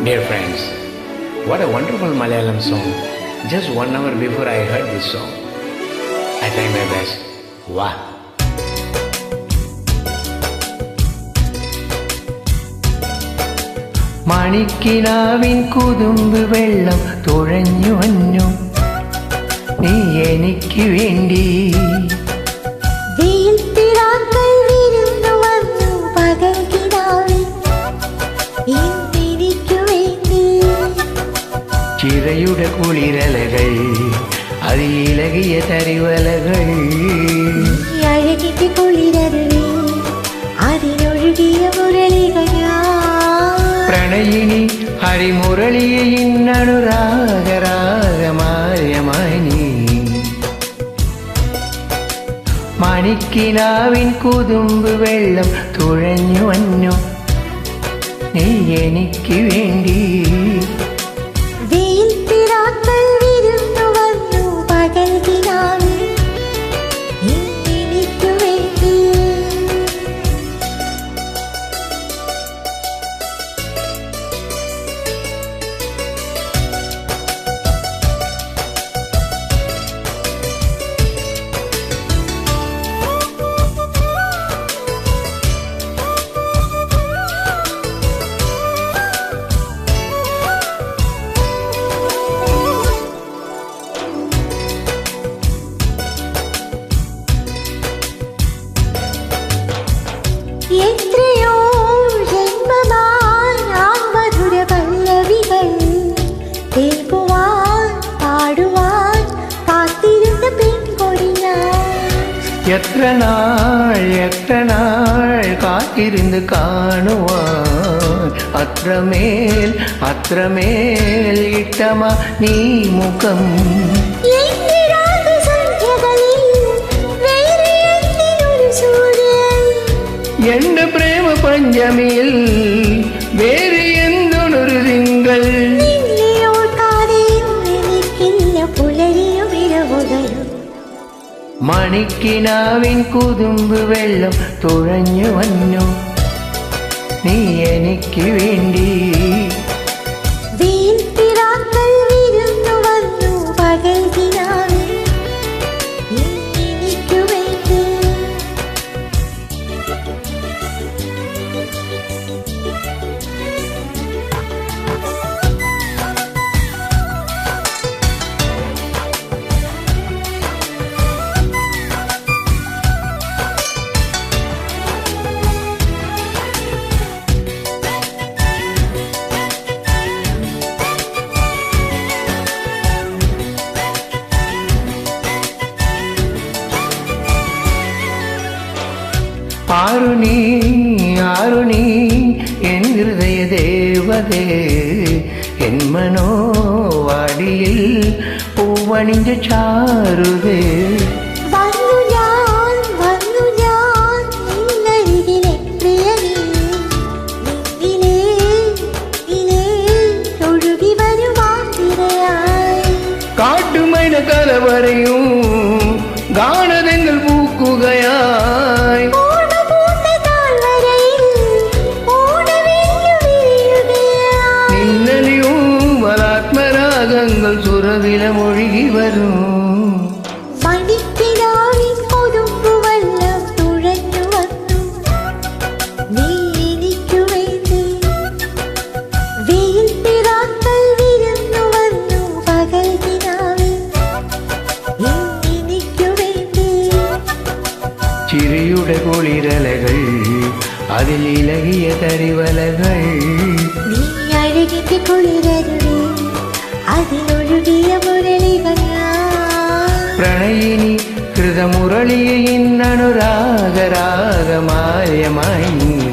Dear friends, what a wonderful Malayalam song. Just 1 hour before I heard this song, I tried my best. Wow. മണിക്കിനാവിൻ കുതുമ്പ് വെള്ളം തുഴഞ്ഞു വന്നു നീ എനിക്ക് വേണ്ടി. ചിറയുടെ കുളിരലകൾ അതിലകിയ തരിവലകൾ അഴകിന്റെ കുളിരരുവേ അതിനൊഴുകിയ മുരളികൾ പ്രണയിനി ഹരിമുരളിയെ ഇന്നനുരാഗരാഗമാര്യമായി നീ. മണിക്കിനാവിൻ കുതുമ്പ് വെള്ളം തുഴഞ്ഞു വന്നു നീ എനിക്ക് വേണ്ടി. എത്രയോ ജന്മമായി മധുര പല്ലവികൾ കേൾക്കുവാൻ പാടുവാൻ കാത്തിരുന്ന പെൺകൊടി ഞാൻ. എത്ര നാൾ കാത്തിരുന്ന് കാണുവാൻ അത്രമേൽ ഇട്ടമ നീ മുഖം. എന്റെ പ്രേമ പഞ്ചമിയിൽ വേറെ എന്തൊരു തിങ്കൾ. മണിക്കിനാവിൻ കുതുമ്പ് വെള്ളം തുഴഞ്ഞു വന്നു നീ എനിക്ക് വേണ്ടി. ആരു നീ എൻ ഹൃദയ ദേവതേ എൻ മനോവാടിയിൽ പൂവണിഞ്ഞ ചാരുതേ. കാട്ടുമൈന കലവറയും ഗാനതങ്ങൾ പൂക്കുകയായി. ആത്മരാഗങ്ങൾ സുരവിലമൊഴുകി വരും. ചിരിയുടെ കുളിരലകൾ അതിലിലകിയ തരിവലകൾ അഴകിന്റെ കുളിരരുവേ അതിനൊഴുകിയ മുരളികൾ പ്രണയിനി ഹൃദമുരളിയെ ഇന്നനുരാഗരാഗമാര്യമായി.